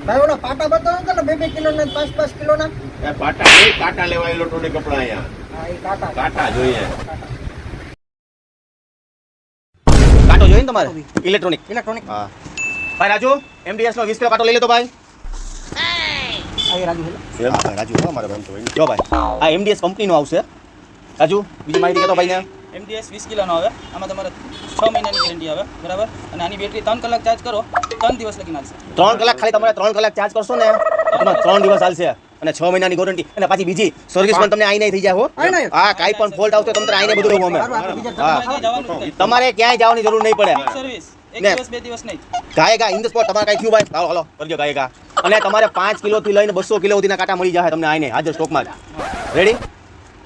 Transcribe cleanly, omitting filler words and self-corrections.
ભાઈ ઓલા પાટા બતાવો કે 2 કિલો ના 5 કિલો ના એ પાટા નહીં, કાંટા લેવા ઇલેક્ટ્રોનિક કપડા અહીંયા. હા એ કાટા કાંટા જોઈએ. કાંટો જોઈએ ને તમારે ઇલેક્ટ્રોનિક. હા ભાઈ રાજુ MDS નો 20 કિલો કાંટો લઈ લેતો ભાઈ. આ રાજુ હેલો હા રાજુ હો મારો ભાઈ તો જો ભાઈ આ MDS કંપનીનો આવશે. રાજુ બીજી માહિતી કહેતો ભાઈને. MDS 20 કિલોનો આવે. આમાં તમારે 6 મહિનાની ગેરંટી આવે, બરાબર? અને આની બેટરી 3 કલાક ચાર્જ કરો 3 દિવસ લગી આવશે. 3 કલાક ખાલી તમારે 3 કલાક ચાર્જ કરશો ને તમારે 3 દિવસ ચાલશે અને 6 મહિનાની ગોરંટી અને પાછી બીજી સર્વિસ પણ તમને આઈને થઈ જાય હો. હા કાઈ પણ ફોલ્ટ આવતો તમને આઈને બધું રહેવું અમે. તમારે જવાનું જ નહીં. તમારે ક્યાંય જવાની જરૂર નહીં પડે. સર્વિસ એક ને. દિવસ 2 દિવસ નહીં. ગાયગા ઇન ધ સ્પોટ તમારે કઈ થયું ભાઈ હાલો હાલો કરજો ગાયગા અને તમારે 5 કિલો થી લઈને 200 કિલો સુધીના કાંટા મળી જાય તમને આઈને હાજર સ્ટોકમાં જ. રેડી